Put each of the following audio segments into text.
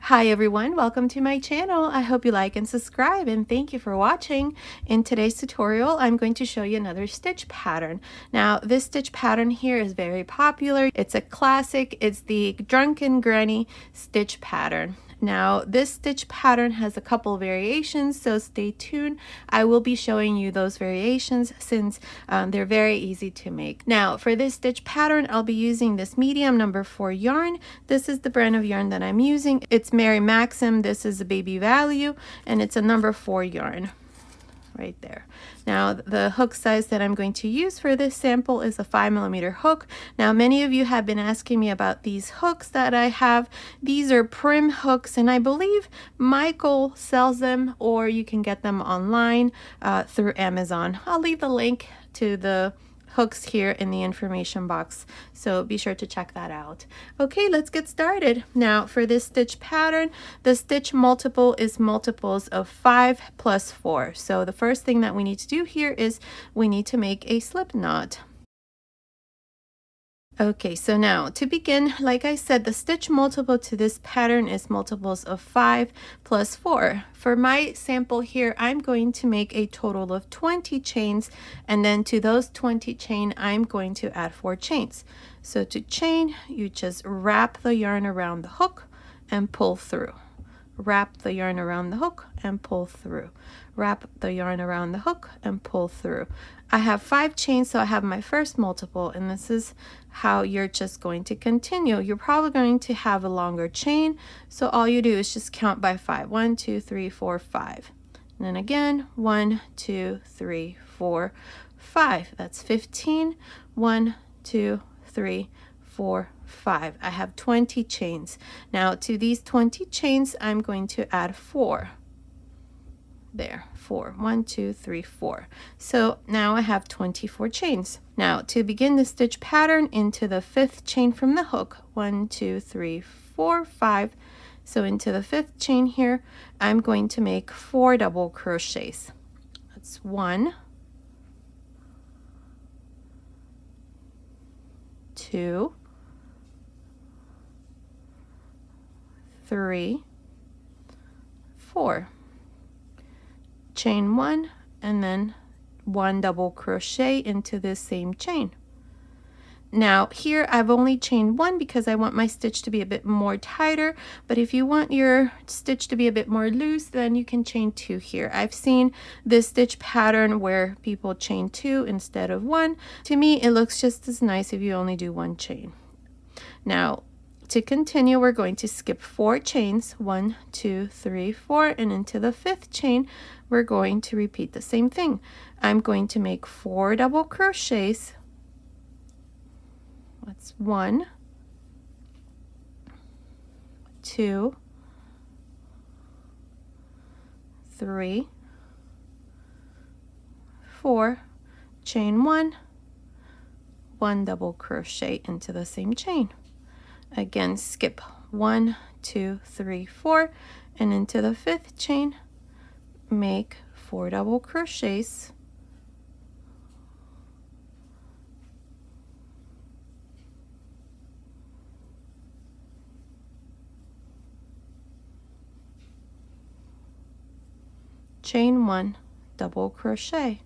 Hi everyone, welcome to my channel. I hope you like and subscribe, and thank you for watching. In today's tutorial, I'm going to show you another stitch pattern. Now, this stitch pattern here is very popular. It's a classic. It's the Drunken Granny stitch pattern. Now, this stitch pattern has a couple variations, so stay tuned. I will be showing you those variations since they're very easy to make. Now, for this stitch pattern, I'll be using this medium number 4 yarn. This is the brand of yarn that I'm using. It's Mary Maxim. This is a baby value, and it's a number 4 yarn right there. Now, the hook size that I'm going to use for this sample is a 5mm hook. Now, many of you have been asking me about these hooks that I have. These are Prim hooks, and I believe Michael sells them, or you can get them online through Amazon. I'll leave the link to the hooks here in the information box, so be sure to check that out. Okay, let's get started. Now, for this stitch pattern, the stitch multiple is multiples of 5 plus 4. So the first thing that we need to do here is we need to make a slip knot. Okay, so now to begin, like I said, the stitch multiple to this pattern is multiples of 5 plus 4. For my sample here, I'm going to make a total of 20 chains, and then to those 20 chain, I'm going to add 4 chains. So to chain, you just wrap the yarn around the hook and pull through. Wrap the yarn around the hook and pull through. Wrap the yarn around the hook and pull through. I have 5 chains, so I have my first multiple, and this is how you're just going to continue. You're probably going to have a longer chain, so all you do is just count by 5. 1, 2, 3, 4, 5. And then again, 1, 2, 3, 4, 5. That's 15. 1, 2, 3, 4, 5. I have 20 chains. Now, to these 20 chains, I'm going to add 4. There, 4. 1, 2, 3, 4. So now I have 24 chains. Now, to begin the stitch pattern, into the 5th chain from the hook, 1, 2, 3, 4, 5. So into the 5th chain here, I'm going to make 4 double crochets. That's 1, 2, 3, 4. Chain 1, and then 1 double crochet into this same chain. Now here I've only chained 1 because I want my stitch to be a bit more tighter, but if you want your stitch to be a bit more loose, then you can chain 2 here. I've seen this stitch pattern where people chain 2 instead of 1. To me, it looks just as nice if you only do 1 chain. Now, to continue, we're going to skip 4 chains, 1, 2, 3, 4, and into the 5th chain, we're going to repeat the same thing. I'm going to make 4 double crochets. That's 1, 2, 3, 4, chain 1, 1 double crochet into the same chain. Again, skip 1, 2, 3, 4, and into the 5th chain, make 4 double crochets. Chain 1, double crochet.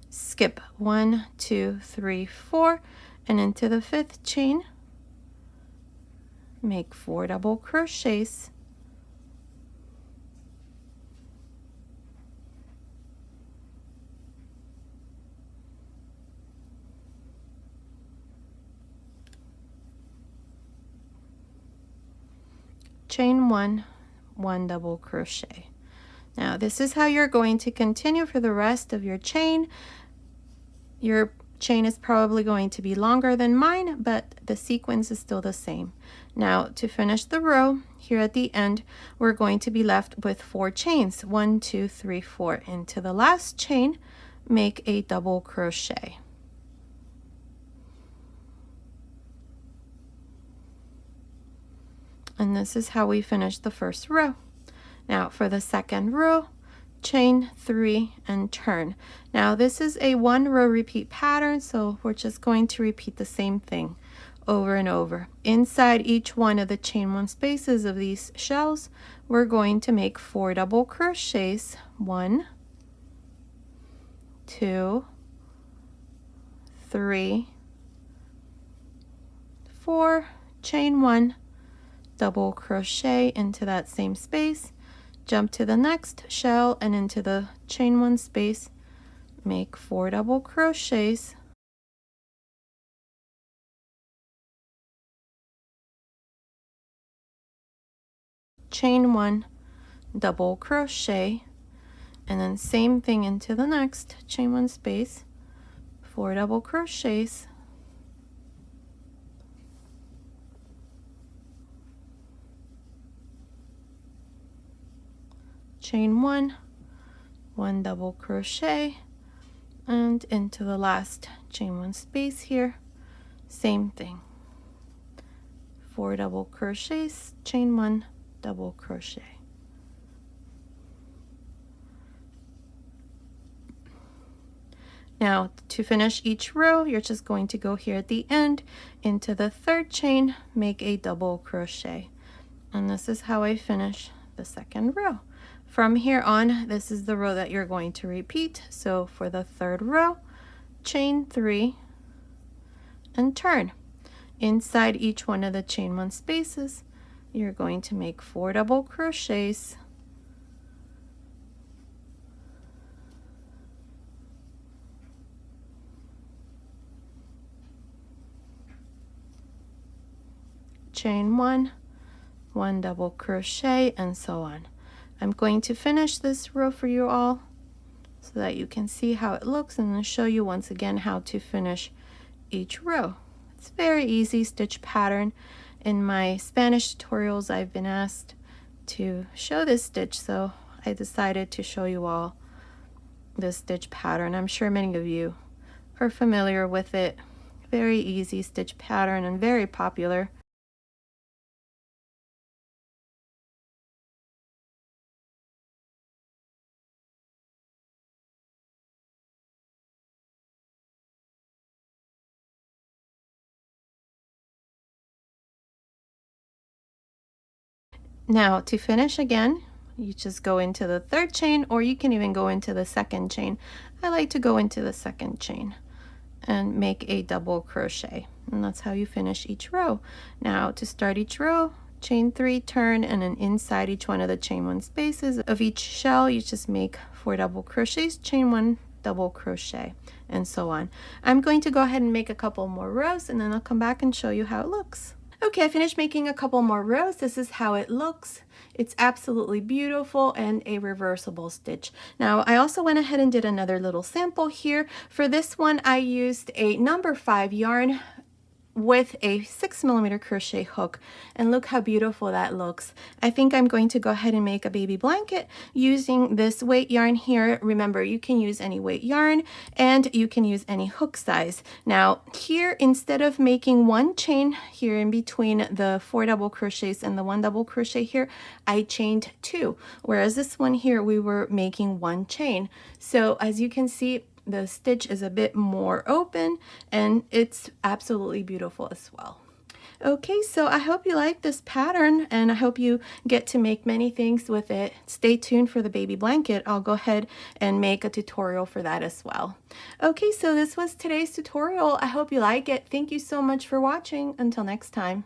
Skip 1, 2, 3, 4, and into the 5th chain, make 4 double crochets. Chain 1, 1 double crochet. Now this is how you're going to continue for the rest of your chain. Your chain is probably going to be longer than mine, but the sequence is still the same. Now, to finish the row, here at the end, we're going to be left with 4 chains. 1, 2, 3, 4. Into the last chain, make a double crochet. And this is how we finish the first row. Now, for the second row, chain 3 and turn. Now this is a 1 row repeat pattern, so we're just going to repeat the same thing over and over. Inside each one of the chain 1 spaces of these shells, we're going to make 4 double crochets. 1, 2, 3, 4, chain 1, double crochet into that same space, jump to the next shell and into the chain 1 space, make 4 double crochets, chain 1, double crochet, and then same thing into the next chain 1 space, 4 double crochets, chain 1, 1 double crochet, and into the last chain 1 space here, same thing, 4 double crochets, chain 1, double crochet. Now to finish each row, you're just going to go here at the end into the 3rd chain, make a double crochet, and this is how I finish the 2nd row. From here on, this is the row that you're going to repeat. So for the 3rd row, chain 3 and turn. Inside each one of the chain 1 spaces, you're going to make 4 double crochets, chain 1, 1 double crochet, and so on. I'm going to finish this row for you all so that you can see how it looks, and then show you once again how to finish each row. It's very easy stitch pattern. In my Spanish tutorials, I've been asked to show this stitch, so I decided to show you all this stitch pattern. I'm sure many of you are familiar with it. Very easy stitch pattern and very popular. Now to finish again, you just go into the 3rd chain, or you can even go into the 2nd chain. I like to go into the 2nd chain and make a double crochet, and that's how you finish each row. Now to start each row, chain 3, turn, and then inside each one of the chain 1 spaces of each shell, you just make 4 double crochets, chain 1, double crochet, and so on. I'm going to go ahead and make a couple more rows, and then I'll come back and show you how it looks. Okay, I finished making a couple more rows. This is how it looks. It's absolutely beautiful and a reversible stitch. Now, I also went ahead and did another little sample here. For this one, I used a number 5 yarn with a 6mm crochet hook, and look how beautiful that looks. I think I'm going to go ahead and make a baby blanket using this weight yarn here. Remember, you can use any weight yarn and you can use any hook size. Now here, instead of making 1 chain here in between the 4 double crochets and the 1 double crochet here, I chained 2, whereas this one here we were making 1 chain. So as you can see, the stitch is a bit more open and it's absolutely beautiful as well. Okay, so I hope you like this pattern and I hope you get to make many things with it. Stay tuned for the baby blanket. I'll go ahead and make a tutorial for that as well. Okay, so this was today's tutorial. I hope you like it. Thank you so much for watching. Until next time.